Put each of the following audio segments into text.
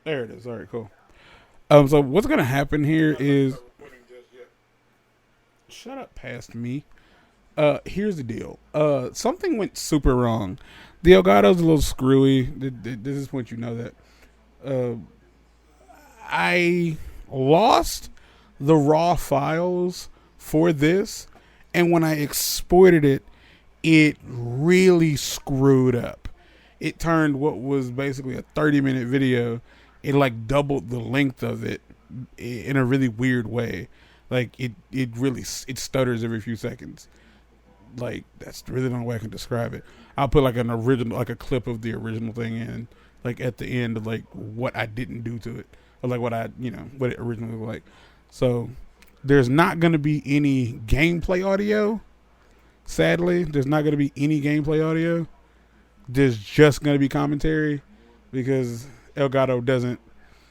There it is. All right, cool. So what's gonna happen here is shut up past me. Here's the deal. Something went super wrong. The Elgato's a little screwy. This is what you know that. Uh, I lost the raw files for this, and when I exported it, it really screwed up. It turned what was basically a 30-minute video, it like doubled the length of it in a really weird way. Like it really it stutters every few seconds. Like that's really the only way I can describe it. I'll put like an original, like a clip of the original thing in, like at the end of like what I didn't do to it, or like what I, what it originally was like. So there's not going to be any gameplay audio. Sadly, there's not going to be any gameplay audio. There's just going to be commentary because Elgato doesn't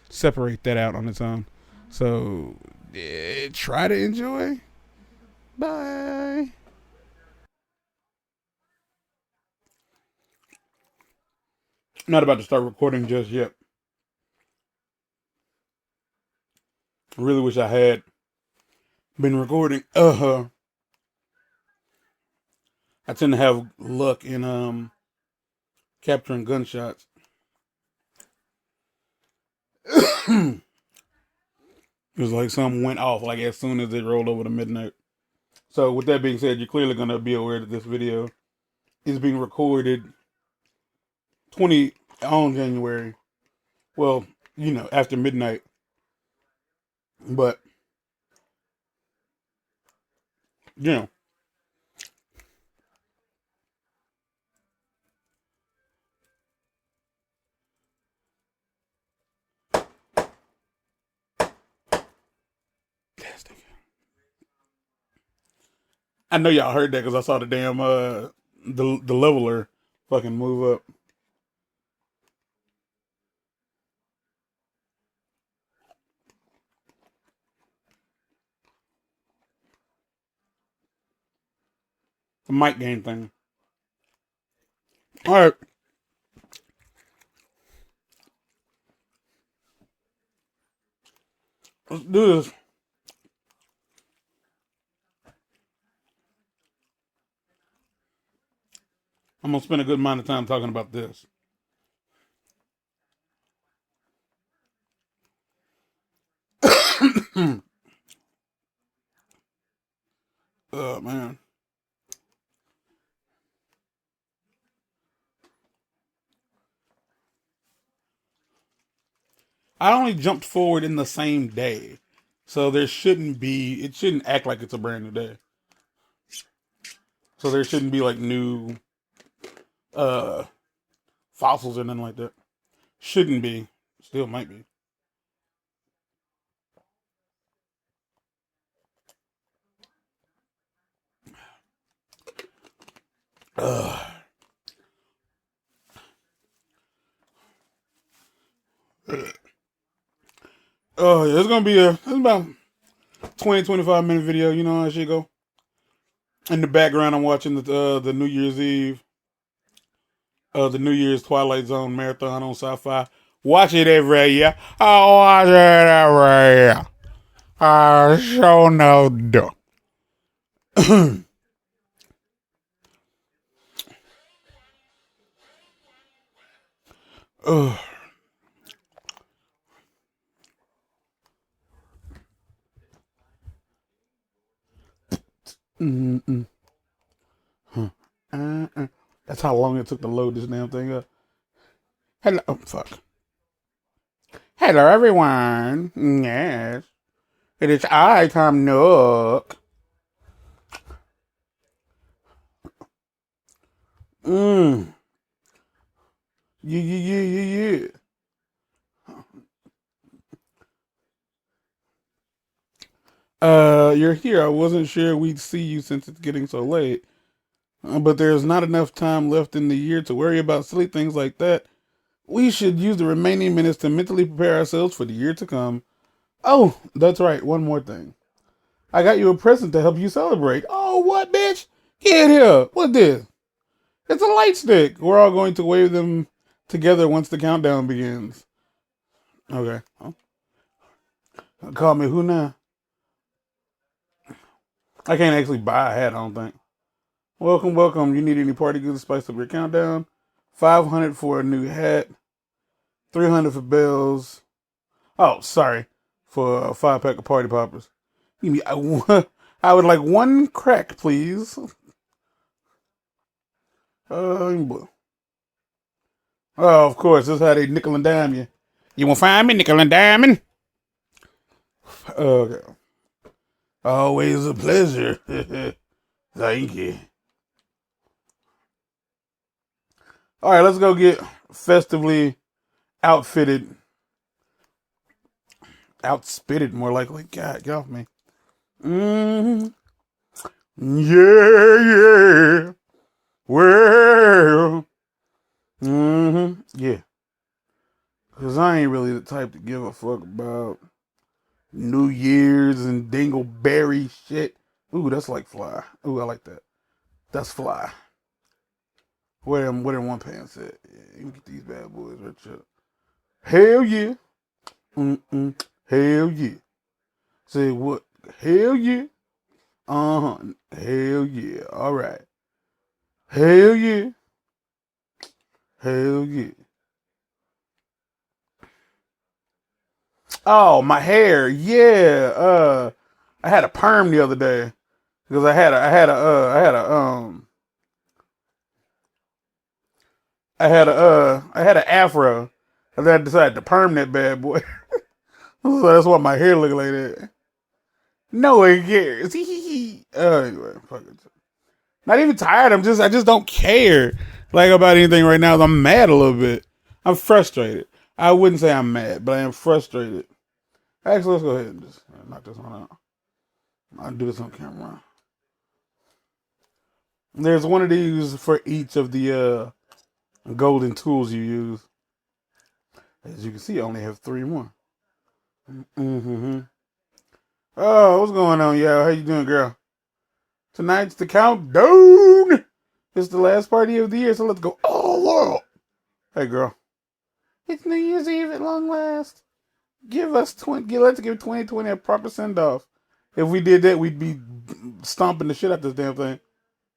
separate that out on its own. So try to enjoy. Bye. Not about to start recording just yet. I really wish I had been recording. I tend to have luck in capturing gunshots. It was like something went off like as soon as it rolled over to midnight. So with that being said, you're clearly gonna be aware that this video is being recorded 20 on January. Well, after midnight. But you know. I know y'all heard that because I saw the damn the leveler fucking move up. The mic game thing. All right. Let's do this. I'm gonna spend a good amount of time talking about this. Oh man. I only jumped forward in the same day. So it shouldn't act like it's a brand new day. So there shouldn't be like new fossils or nothing like that. Shouldn't be. Still might be. Ugh. Oh, yeah, it's about 20-25 minute video. You know how shit go. In the background, I'm watching the New Year's Eve, the New Year's Twilight Zone marathon on Sci-Fi. Watch it every year. I watch it every year. I sure no do. Ugh. Mm-mm. Huh. That's how long it took to load this damn thing up. Hello, oh, fuck. Hello, everyone. Yes, it is I, Tom Nook. Yeah. Yeah. You're here. I wasn't sure we'd see you since it's getting so late. But there's not enough time left in the year to worry about silly things like that. We should use the remaining minutes to mentally prepare ourselves for the year to come. Oh, that's right. One more thing. I got you a present to help you celebrate. Oh, what, bitch? Get here. What's this? It's a light stick. We're all going to wave them together once the countdown begins. Okay. Call me who now? I can't actually buy a hat, I don't think. Welcome, welcome. You need any party goods to spice up your countdown? 500 for a new hat. 300 for bells. Oh, sorry. For a 5-pack of party poppers. Give me, I would like one crack, please. Oh, of course. This is how they nickel and dime you. You won't find me nickel and diming. Okay. Always a pleasure. Thank you. All right, let's go get festively outfitted. Outspitted, more likely. God, get off me. Mm-hmm. Yeah. Well. Mm-hmm. Yeah. Because I ain't really the type to give a fuck about New Year's and dingleberry shit. Ooh, that's like fly. Ooh, I like that. That's fly. Where them one pants at? Yeah, you can get these bad boys right here. Hell yeah. Mm-mm. Hell yeah. Say what? Hell yeah. Uh-huh. Hell yeah. All right. Hell yeah. Hell yeah. Oh, my hair. Yeah. I had a perm the other day because I had an afro, and then I decided to perm that bad boy. So that's why my hair look like that. No one cares. Anyway, fuck it. Not even tired. I just don't care like about anything right now. I'm mad a little bit. I'm frustrated. I wouldn't say I'm mad, but I am frustrated. Actually, let's go ahead and just knock this one out. I'll do this on camera. There's one of these for each of the golden tools you use. As you can see, I only have 3 more. Mm-hmm. Oh, what's going on, y'all? How you doing, girl? Tonight's the countdown. It's the last party of the year, so let's go. Oh, hey, girl. It's New Year's Eve at long last. Let's give 2020 a proper send off. If we did that, we'd be stomping the shit out this damn thing.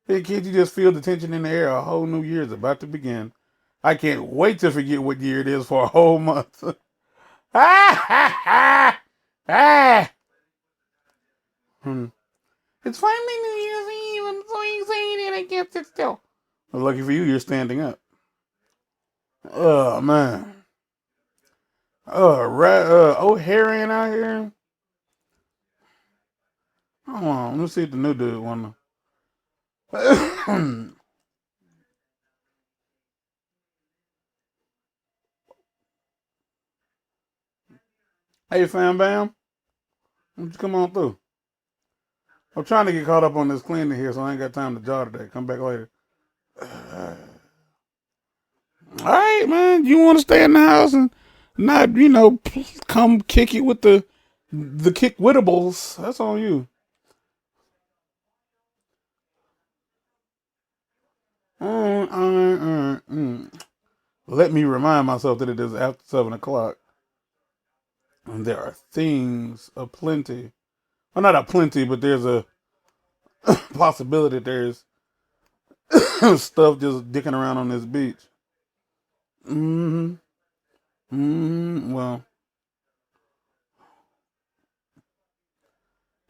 Hey, can't you just feel the tension in the air? A whole new year is about to begin. I can't wait to forget what year it is for a whole month. Ah, ha, ha, ah. It's finally New Year's Eve. I'm so excited. I can't sit still. Well, lucky for you, you're standing up. Oh, man. O'Harian out here. Hold on. Let's see if the new dude wanna. Hey, fam bam. Why don't you come on through? I'm trying to get caught up on this cleaning here, so I ain't got time to jaw today. Come back later. All right, man. You want to stay in the house and not, come kick it with the kick wittables? That's on you. Let me remind myself that it is after 7 o'clock, and there are things aplenty. Well, not aplenty, but there's a possibility that there's stuff just dicking around on this beach. Mm-hmm. Mm-hmm. Well,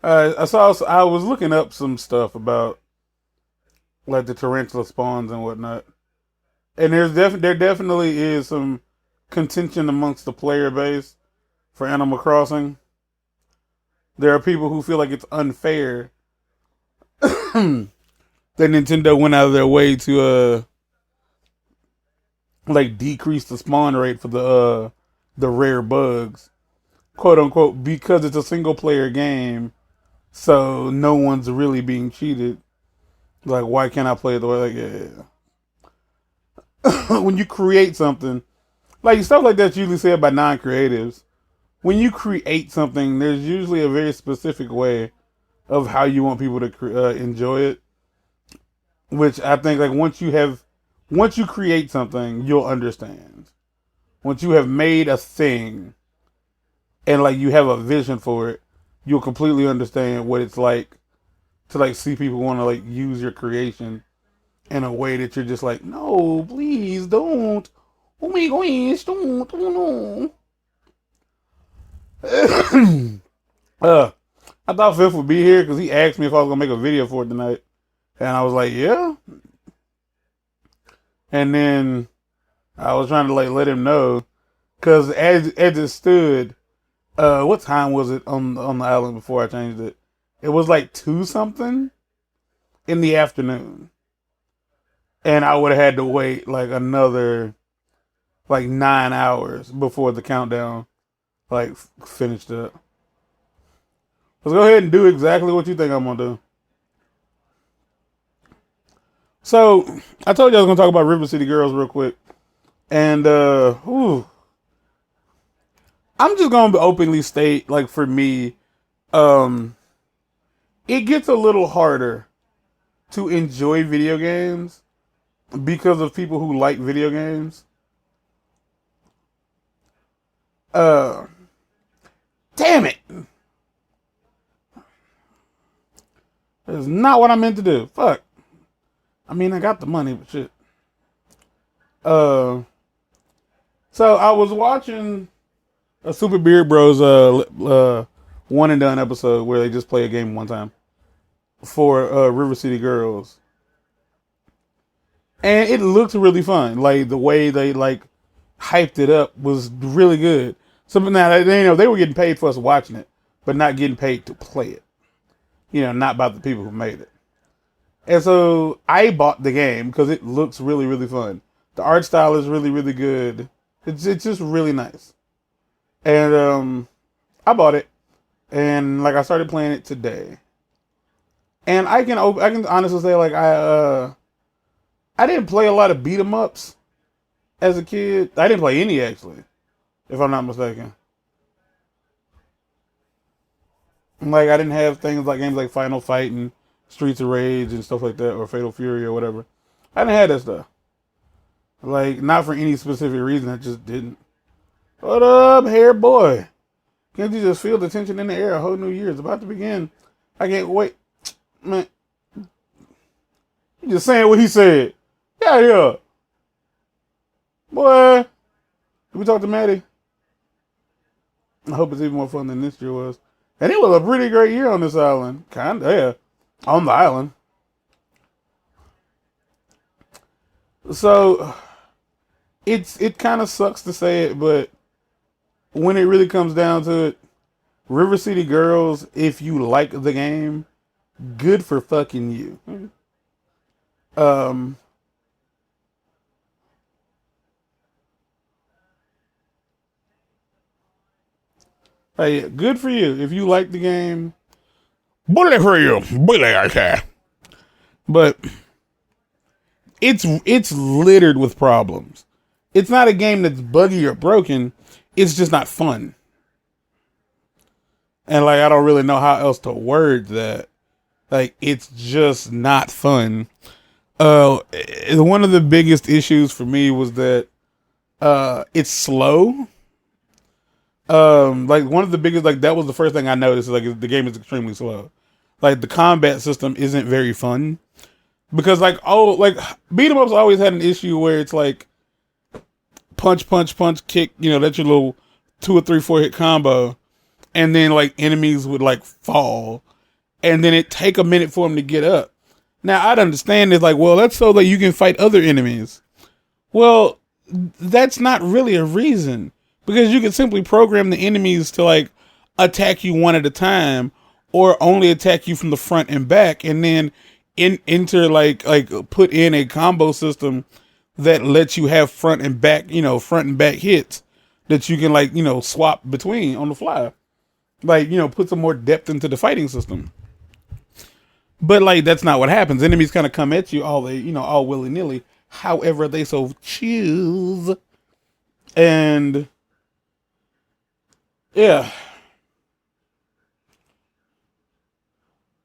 I was looking up some stuff about like the tarantula spawns and whatnot, and there definitely is some contention amongst the player base for Animal Crossing. There are people who feel like it's unfair that Nintendo went out of their way to like decrease the spawn rate for the rare bugs, quote unquote, because it's a single player game, so no one's really being cheated. Like, why can't I play it the way? Like, yeah. When you create something, like stuff like that's usually said by non-creatives. When you create something, there's usually a very specific way of how you want people to enjoy it. Which I think, like, once you create something, you'll understand. Once you have made a thing, and like you have a vision for it, you'll completely understand what it's like to like see people want to like use your creation in a way that you're just like, no, please don't. Oh my gosh, don't. uh, I thought Fifth would be here because he asked me if I was gonna make a video for it tonight, and I was like, yeah. And then I was trying to like let him know because as it stood, what time was it on the island before I changed it? It was like 2 something in the afternoon, and I would have had to wait like another like 9 hours before the countdown like finished up. Let's go ahead and do exactly what you think I'm gonna do. So I told you I was gonna talk about River City Girls real quick, and I'm just gonna openly state, like for me, it gets a little harder to enjoy video games because of people who like video games. Damn it! That's not what I meant to do. Fuck. I mean, I got the money, but shit. So I was watching a Super Beard Bros one and done episode where they just play a game one time for River City Girls, and it looked really fun. Like the way they like hyped it up was really good. Something that they were getting paid for us watching it, but not getting paid to play it. Not by the people who made it. And so I bought the game because it looks really, really fun. The art style is really, really good. It's just really nice. And I bought it, and like I started playing it today. And I can honestly say like I didn't play a lot of beat 'em ups as a kid. I didn't play any actually, if I'm not mistaken. Like I didn't have things like games like Final Fight and Streets of Rage and stuff like that, or Fatal Fury or whatever. I didn't have that stuff. Like not for any specific reason. I just didn't. What up, hair boy? Can't you just feel the tension in the air? A whole new year is about to begin. I can't wait. Man, you just saying what he said. Yeah. Boy, did we talk to Maddie? I hope it's even more fun than this year was. And it was a pretty great year on this island. Kinda, yeah. On the island. So, it kind of sucks to say it, but when it really comes down to it, River City Girls, if you like the game, good for fucking you. Hey, good for you. If you like the game, bully for you. Bully, I say. But it's littered with problems. It's not a game that's buggy or broken. It's just not fun. And like I don't really know how else to word that. Like it's just not fun. One of the biggest issues for me was that it's slow. Like one of the biggest, like that was the first thing I noticed. Like the game is extremely slow. Like the combat system isn't very fun because like beat 'em ups always had an issue where it's like punch, kick. That's your little 2 or 3, 4 hit combo, and then like enemies would like fall, and then it take a minute for them to get up. Now I'd understand it's like, well, that's so that you can fight other enemies. Well, that's not really a reason. Because you can simply program the enemies to like attack you one at a time, or only attack you from the front and back, and then enter like put in a combo system that lets you have front and back hits that you can swap between on the fly. Put some more depth into the fighting system. But like that's not what happens. Enemies kind of come at you all willy nilly, however they so choose, and. Yeah.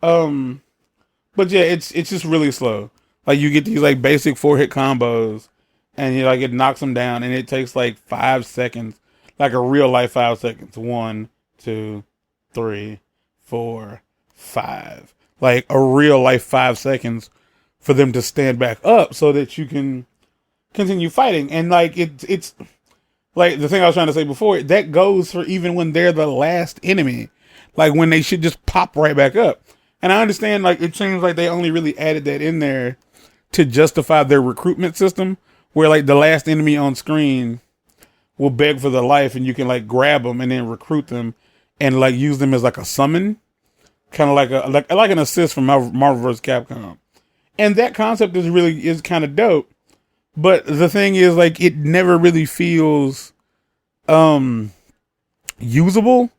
But yeah, it's just really slow. Like you get these like basic 4 hit combos, and it knocks them down, and it takes like 5 seconds. like a real life 5 seconds. 1, 2, 3, 4, 5. Like a real life 5 seconds for them to stand back up so that you can continue fighting. And like it's like the thing I was trying to say before, that goes for even when they're the last enemy. Like when they should just pop right back up. And I understand like it seems like they only really added that in there to justify their recruitment system where like the last enemy on screen will beg for their life and you can like grab them and then recruit them and like use them as like a summon, kind of like like an assist from Marvel vs. Capcom. And that concept is kind of dope. But the thing is like it never really feels usable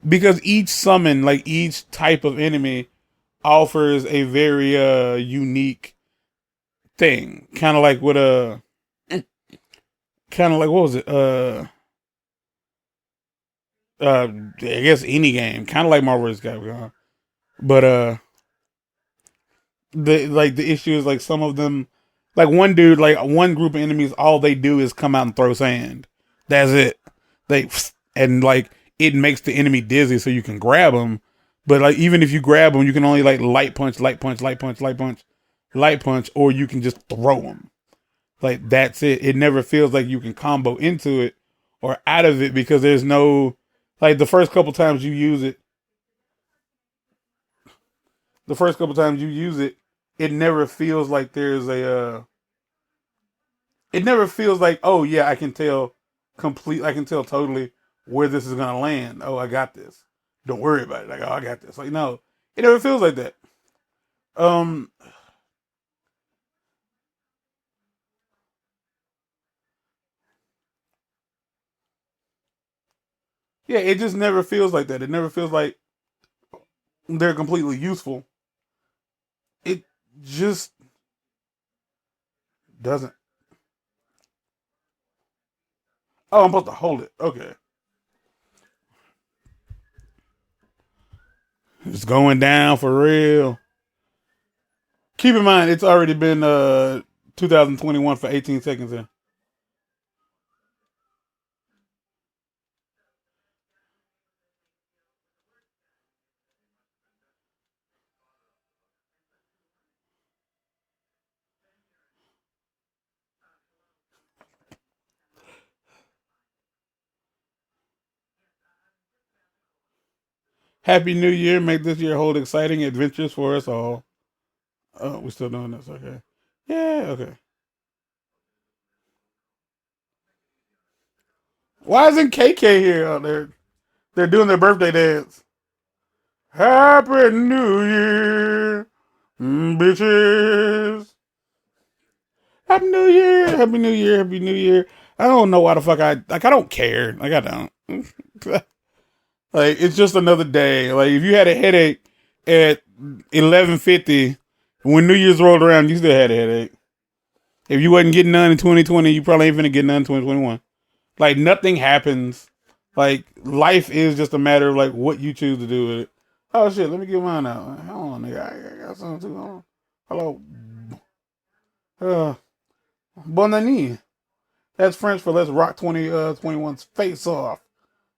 because each summon, like each type of enemy offers a very unique thing. Kind of like what kind of like what was it? I guess any game, kind of like Marvel vs. Capcom, but the issue is like some of them, like one dude, like one group of enemies, all they do is come out and throw sand. That's it. They and like it makes the enemy dizzy, so you can grab them. But like even if you grab them, you can only like light punch, light punch, light punch, light punch, light punch, or you can just throw them. Like that's it. It never feels like you can combo into it or out of it because there's no like the first couple times you use it, it never feels like there's it never feels like, oh yeah, I can tell totally where this is gonna land. Oh, I got this. Don't worry about it. Like, oh, I got this. Like, no, it never feels like that. Um, yeah, it just never feels like that. It never feels like they're completely useful. It just doesn't. Oh, I'm supposed to hold it. Okay. It's going down for real. Keep in mind, it's already been 2021 for 18 seconds in. Happy New Year. Make this year hold exciting adventures for us all. Oh, we're still doing this. Okay. Yeah, okay. Why isn't KK here out there? They're doing their birthday dance. Happy New Year, bitches. Happy New Year. Happy New Year. Happy New Year. I don't know why the fuck I don't care. Like, I don't. Like, it's just another day. Like, if you had a headache at 11:50 when New Year's rolled around, you still had a headache. If you wasn't getting none in 2020, you probably ain't finna get none in 2021. Like nothing happens. Like life is just a matter of like what you choose to do with it. Oh shit, let me get mine out. Hold on, nigga. I got something too. Hold on. Hello. Bon année. That's French for let's rock 2021's face off.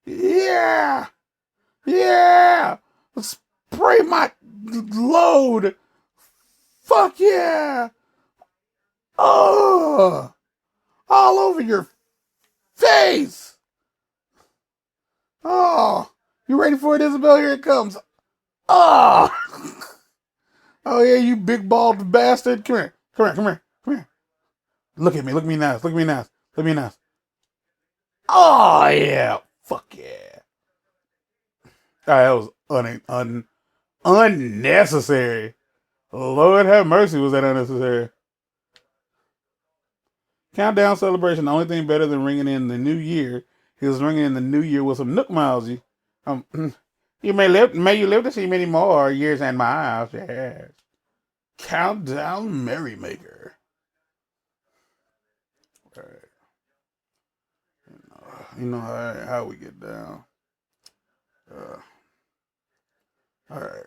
Yeah. Yeah. Let's spray my load. Fuck yeah. Oh. All over your face. Oh, you ready for it, Isabel? Here it comes. Oh, oh yeah, you big bald bastard. Come here, come here, come here, come here. Look at me, look at me nice, look at me nice, look at me nice. Oh yeah, fuck yeah. All right, that was unnecessary. Lord have mercy, was that unnecessary? Countdown celebration. The only thing better than ringing in the new year is ringing in the new year with some Nook Milesy. Um, may you live to see many more years and miles. Yes. Countdown Merrymaker. All right. You know how we get down. Uh, all right.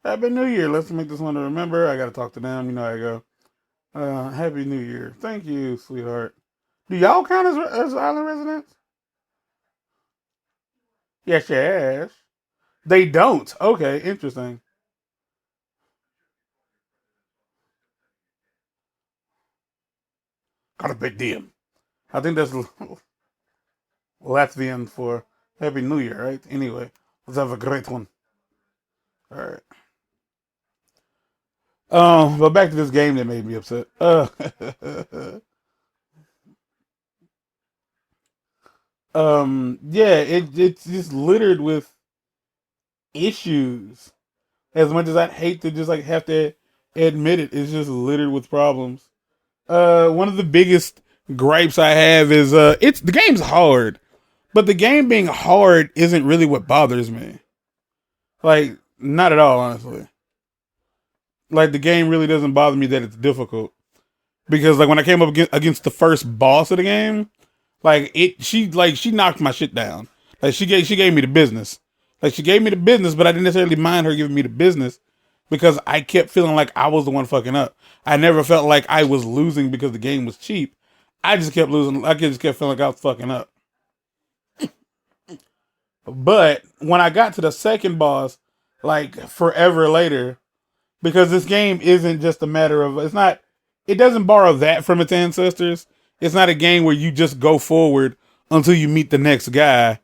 Happy New Year. Let's make this one to remember. I got to talk to them. You know how I go. Happy New Year. Thank you, sweetheart. Do y'all count as island residents? Yes, yes. They don't. Okay, interesting. Got a big deal. I think that's Latvian for Happy New Year, right? Anyway, let's have a great one. All right. But back to this game that made me upset. Yeah, it's just littered with issues. As much as I'd hate to just like have to admit it, it's just littered with problems. One of the biggest gripes I have is it's the game's hard, but the game being hard isn't really what bothers me. Like, not at all, honestly. Like, the game really doesn't bother me that it's difficult because like when I came up against the first boss of the game, she knocked my shit down. Like she gave me the business. Like she gave me the business, but I didn't necessarily mind her giving me the business because I kept feeling like I was the one fucking up. I never felt like I was losing because the game was cheap. I just kept losing. I just kept feeling like I was fucking up. But when I got to the second boss, like forever later, because this game isn't just a matter of it doesn't borrow that from its ancestors. It's not a game where you just go forward until you meet the next guy.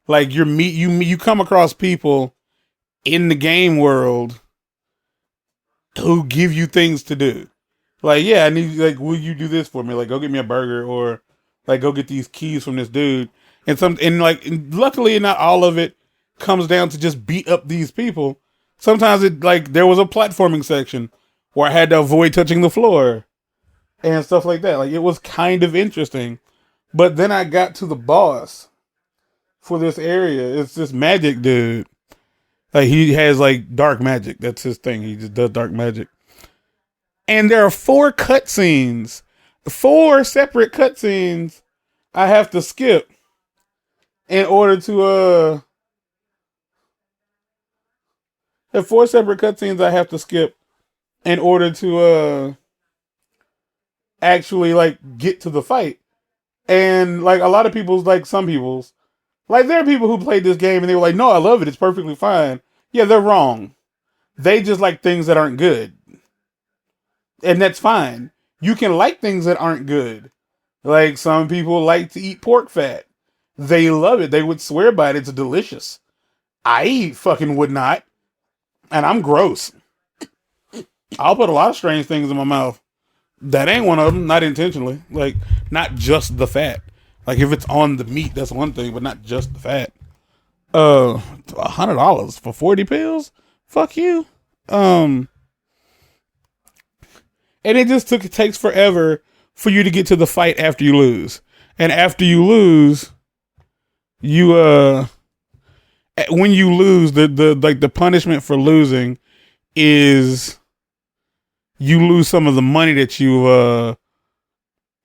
Like you come across people in the game world who give you things to do. Like, yeah, I need, like, will you do this for me? Like, go get me a burger, or like go get these keys from this dude. And luckily not all of it comes down to just beat up these people. Sometimes there was a platforming section where I had to avoid touching the floor and stuff like that. Like, it was kind of interesting. But then I got to the boss for this area. It's this magic dude. Like, he has like dark magic. That's his thing. He just does dark magic. And there are four separate cutscenes I have to skip in order to there are four separate cutscenes I have to skip in order to actually like get to the fight. And like a lot of people's, like some people's, like there are people who played this game and they were like, no, I love it, it's perfectly fine. Yeah, they're wrong. They just like things that aren't good. And that's fine. You can like things that aren't good. Like some people like to eat pork fat. They love it. They would swear by it. It's delicious. I fucking would not. And I'm gross. I'll put a lot of strange things in my mouth. That ain't one of them. Not intentionally. Like, not just the fat. Like, if it's on the meat, that's one thing, but not just the fat. $100 for 40 pills? Fuck you. And it takes forever for you to get to the fight after you lose. And after you lose, you when you lose, the punishment for losing is you lose some of the money that you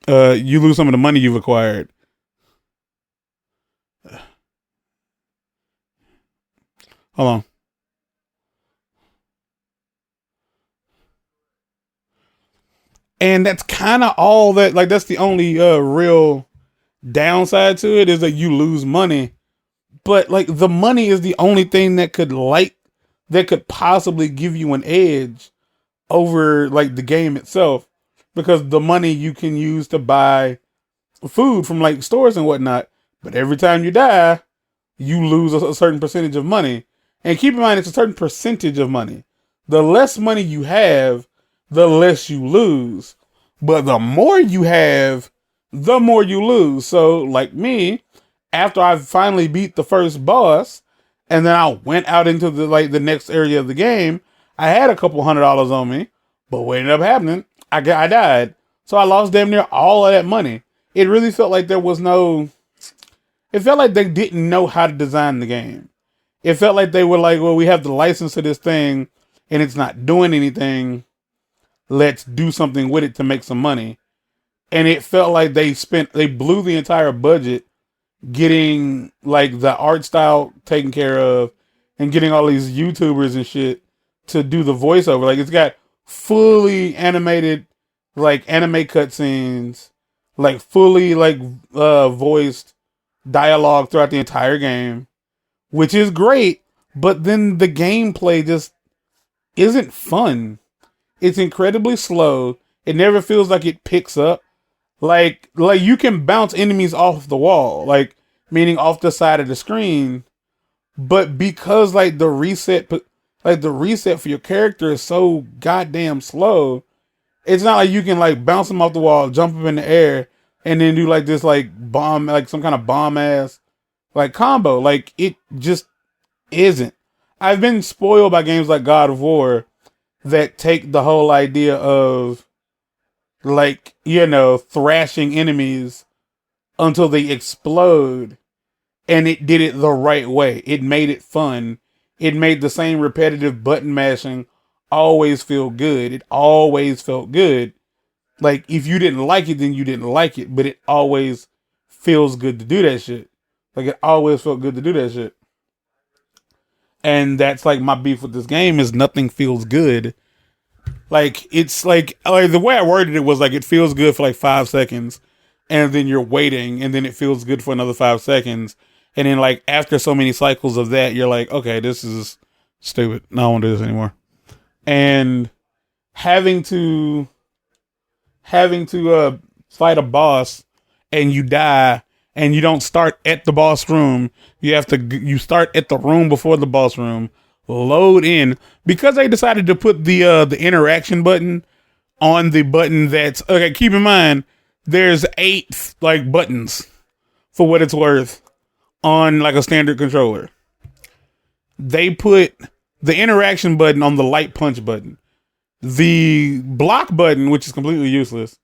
lose some of the money you've acquired. Hold on. And that's kind of all that, like, that's the only real downside to it is that you lose money. But like the money is the only thing that could possibly give you an edge over like the game itself, because the money you can use to buy food from like stores and whatnot. But every time you die, you lose a certain percentage of money. And keep in mind, it's a certain percentage of money. The less money you have, the less you lose. But the more you have, the more you lose. So, like me, after I finally beat the first boss, and then I went out into the next area of the game, I had a couple $100 on me. But what ended up happening, I died. So I lost damn near all of that money. It really felt like it felt like they didn't know how to design the game. It felt like they were like, well, we have the license to this thing and it's not doing anything. Let's do something with it to make some money. And it felt like they blew the entire budget getting like the art style taken care of and getting all these YouTubers and shit to do the voiceover. Like, it's got fully animated, like, anime cutscenes. like fully like voiced dialogue throughout the entire game, which is great, but then the gameplay just isn't fun. It's incredibly slow. It never feels like it picks up. Like you can bounce enemies off the wall, like meaning off the side of the screen, but because like the reset for your character is so goddamn slow, it's not like you can like bounce them off the wall, jump them in the air, and then do like this like bomb, like some kind of bomb ass like combo. Like it just isn't. I've been spoiled by games like God of War that take the whole idea of like, you know, thrashing enemies until they explode, and it did it the right way. It made it fun. It made the same repetitive button mashing always feel good. It always felt good. Like, if you didn't like it, then you didn't like it, but it always feels good to do that shit. Like, it always felt good to do that shit. And that's like my beef with this game is nothing feels good. Like, it's like the way I worded it was like, it feels good for like 5 seconds, and then you're waiting, and then it feels good for another 5 seconds. And then like after so many cycles of that, you're like, okay, this is stupid. No, I won't do this anymore. And having to fight a boss and you die and you don't start at the boss room. You start at the room before the boss room, load in, because they decided to put the interaction button on the button that's okay. Keep in mind, there's 8 like buttons for what it's worth on like a standard controller. They put the interaction button on the light punch button, the block button, which is completely useless,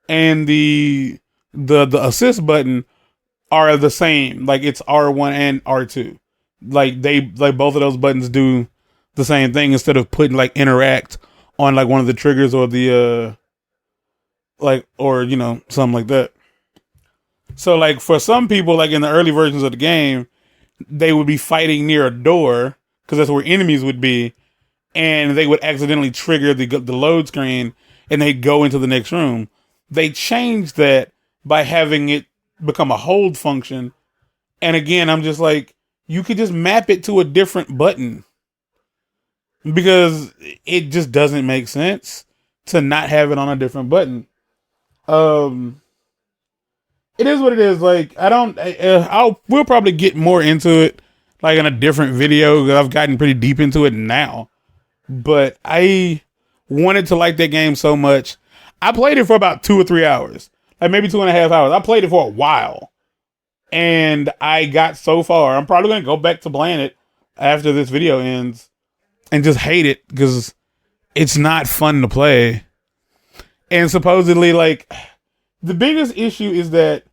and the assist button are the same. Like it's R1 and R2. Like both of those buttons do the same thing instead of putting like interact on like one of the triggers or the or you know, something like that. So like for some people, like in the early versions of the game, they would be fighting near a door because that's where enemies would be, and they would accidentally trigger the load screen and they'd go into the next room. They changed that by having it become a hold function. And again, I'm just like, you could just map it to a different button, because it just doesn't make sense to not have it on a different button. It is what it is. Like, we'll probably get more into it like in a different video, because I've gotten pretty deep into it now. But I wanted to like that game so much. I played it for about 2 or 3 hours, like maybe 2.5 hours. I played it for a while, and I got so far. I'm probably going to go back to playing it after this video ends and just hate it because it's not fun to play. And supposedly, like, the biggest issue is that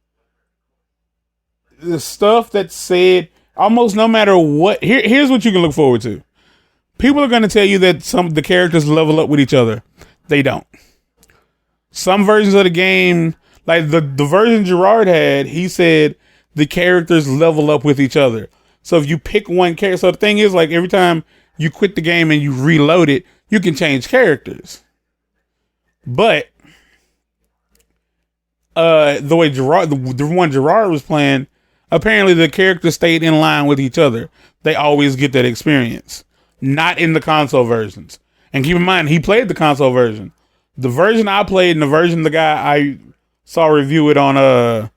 the stuff that's said, almost no matter what, here's what you can look forward to. People are going to tell you that some of the characters level up with each other. They don't. Some versions of the game, like the version Gerard had, he said the characters level up with each other. So if you pick one character, so the thing is, like, every time you quit the game and you reload it, you can change characters. But the way the one Gerard was playing, apparently the characters stayed in line with each other. They always get that experience. Not in the console versions. And keep in mind, he played the console version. The version I played and the version the guy I saw review it on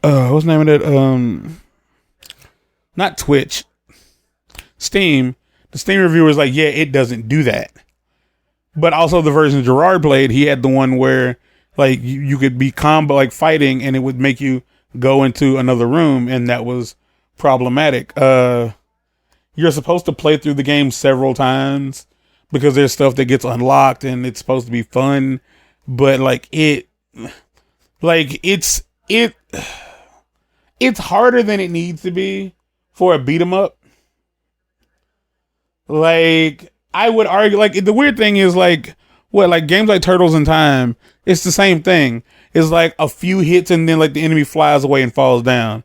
what's the name of that? Not Twitch. Steam. The Steam reviewer was like, yeah, it doesn't do that. But also the version Gerard played, he had the one where like you could be combo like fighting and it would make you go into another room, and that was problematic. You're supposed to play through the game several times because there's stuff that gets unlocked and it's supposed to be fun, but like it's harder than it needs to be for a beat 'em up. Like, I would argue, like, the weird thing is, like, like games like Turtles in Time, it's the same thing. It's like a few hits and then like the enemy flies away and falls down.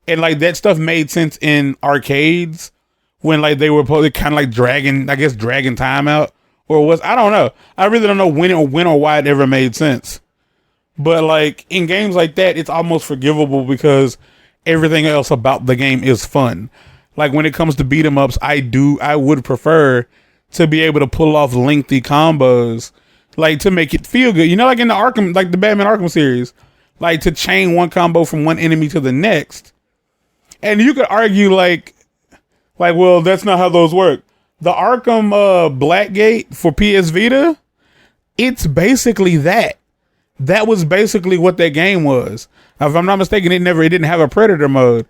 And like that stuff made sense in arcades when like they were probably kind of like dragging time out, or I don't know. I really don't know when or why it ever made sense. But like in games like that, it's almost forgivable because everything else about the game is fun. Like when it comes to beat 'em ups, I would prefer to be able to pull off lengthy combos, like to make it feel good. You know, like in the Arkham, like the Batman Arkham series, like to chain one combo from one enemy to the next. And you could argue well, that's not how those work. The Arkham Blackgate for PS Vita, it's basically that. That was basically what that game was. Now, if I'm not mistaken, it didn't have a Predator mode,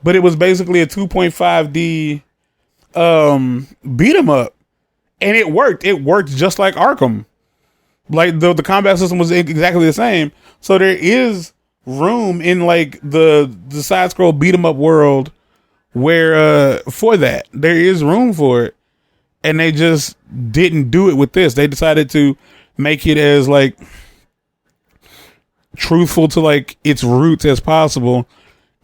but it was basically a 2.5D beat 'em up, and it worked. It worked just like Arkham. Like the combat system was exactly the same. So there is room in like the side scroll beat 'em up world where for that there is room for it, and they just didn't do it with this. They decided to make it as like truthful to like its roots as possible,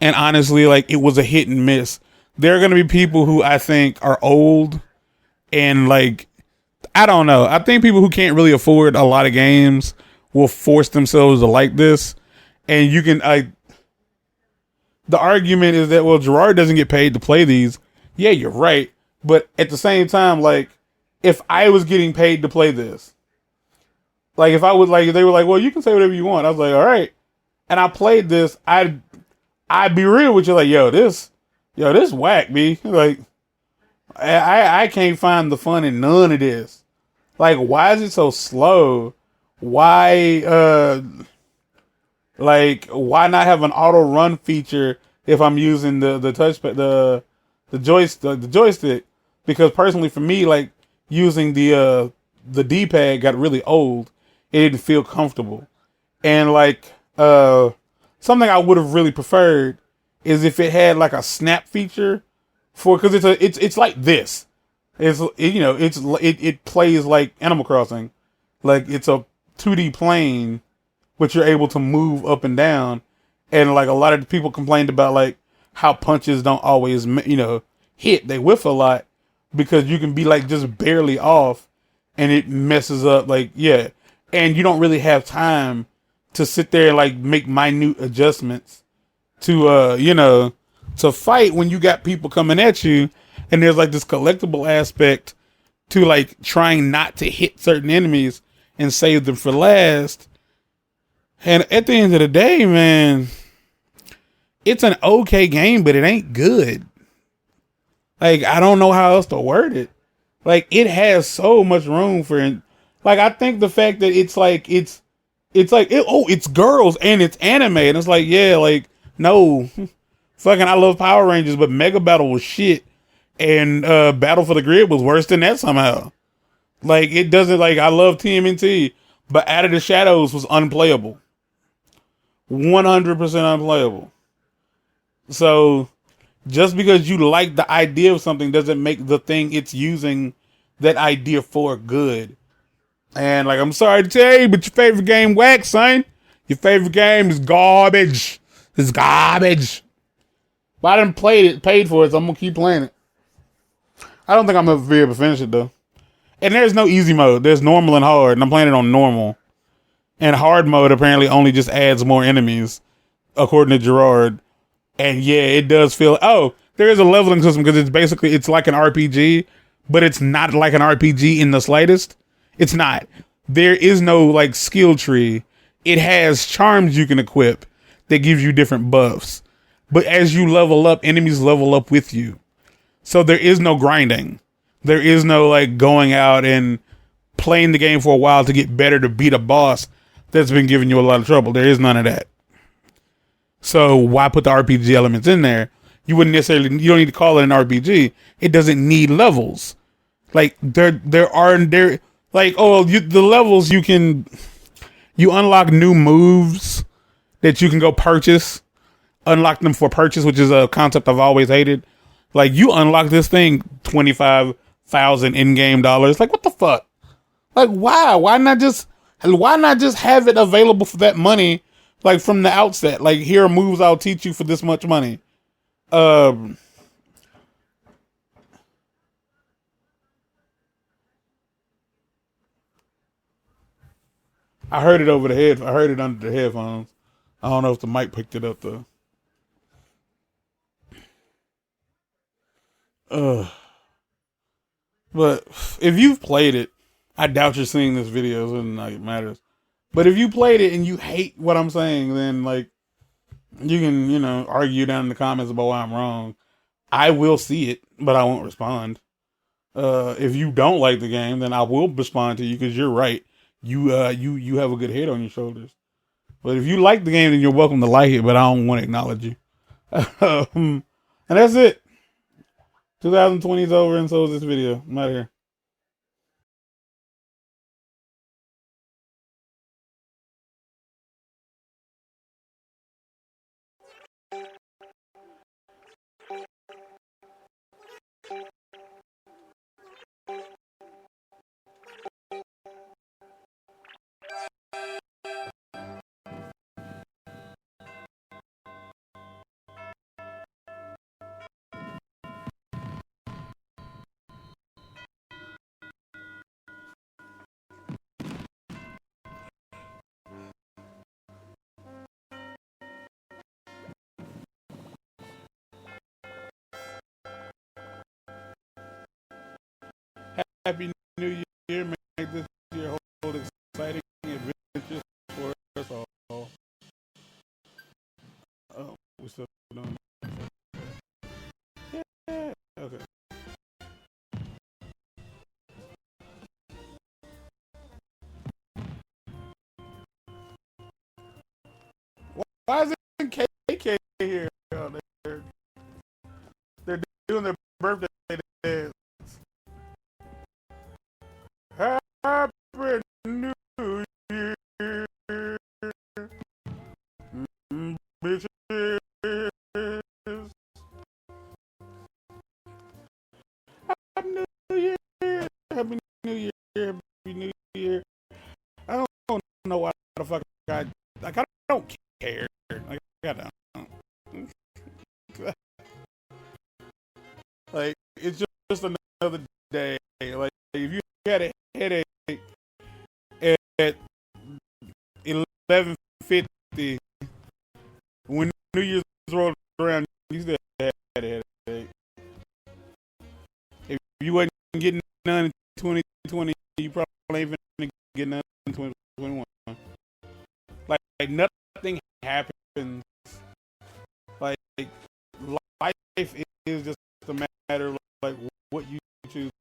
and honestly, like it was a hit and miss. There are going to be people who I think are old and like I don't know. I think people who can't really afford a lot of games will force themselves to like this, and you can the argument is that, well, Gerard doesn't get paid to play these. Yeah, you're right. But at the same time, like, if I was getting paid to play this, like, if I would, like, they were like, well, you can say whatever you want. I was like, all right. And I played this. I'd be real with you, like, this whack, B. Like, I can't find the fun in none of this. Like, why is it so slow? Why why not have an auto run feature if I'm using the touchpad, the joystick? Because personally, for me, like using the D-pad got really old. It didn't feel comfortable, and like something I would have really preferred is if it had like a snap feature because it's like this. It plays like Animal Crossing, like it's a 2D plane, but you're able to move up and down. And like a lot of the people complained about like how punches don't always, hit. They whiff a lot because you can be like just barely off and it messes up. Like, yeah. And you don't really have time to sit there and like make minute adjustments to, to fight when you got people coming at you. And there's like this collectible aspect to like trying not to hit certain enemies and save them for last. And at the end of the day, man, it's an okay game, but it ain't good. Like, I don't know how else to word it. Like, it has so much room for it. Like, I think the fact that it's girls and it's anime. And it's like, yeah, like, no. Fucking, I love Power Rangers, but Mega Battle was shit. And Battle for the Grid was worse than that somehow. Like, it doesn't, like, I love TMNT, but Out of the Shadows was unplayable. 100% unplayable. So just because you like the idea of something doesn't make the thing it's using that idea for good. And like, I'm sorry to tell you, but your favorite game whack, son. Your favorite game is garbage. It's garbage. But I didn't play it, paid for it, so I'm gonna keep playing it. I don't think I'm gonna be able to finish it though. And there's no easy mode. There's normal and hard, and I'm playing it on normal. And hard mode apparently only just adds more enemies, according to Gerard. And yeah, it does feel... Oh, there is a leveling system because it's like an RPG, but it's not like an RPG in the slightest. It's not. There is no like skill tree. It has charms you can equip that gives you different buffs. But as you level up, enemies level up with you. So there is no grinding. There is no like going out and playing the game for a while to get better to beat a boss that's been giving you a lot of trouble. There is none of that. So why put the RPG elements in there? You don't need to call it an RPG. It doesn't need levels. Like the levels you unlock new moves that you can go purchase, unlock them for purchase, which is a concept I've always hated. Like you unlock this thing, 25,000 in-game dollars. Like what the fuck? Like why? Why not just have it available for that money, like from the outset? Like here are moves I'll teach you for this much money. I heard it over the head. I heard it under the headphones. I don't know if the mic picked it up though. But if you've played it, I doubt you're seeing this video, so it matters. But if you played it and you hate what I'm saying, then like you can, argue down in the comments about why I'm wrong. I will see it, but I won't respond. If you don't like the game, then I will respond to you because you're right. You have a good head on your shoulders. But if you like the game, then you're welcome to like it. But I don't want to acknowledge you. And that's it. 2020 is over, and so is this video. I'm out of here. Happy New Year. Make this year hold exciting adventures for us all. Oh, we're still doing that. Yeah. Okay. Why is it KK here? Oh, they're doing their birthday dance. Happy New Year. Bitches. Happy New Year. Happy New Year. Happy New Year. I don't know why the fuck I don't care. Like I don't. Like it's just another day. Like if you had a headache at 11:50 when New Year's rolled around, you still had a headache. If you wasn't getting none in 2020, you probably ain't gonna get none in 2021. Like nothing happens. Like life is just a matter of like what you choose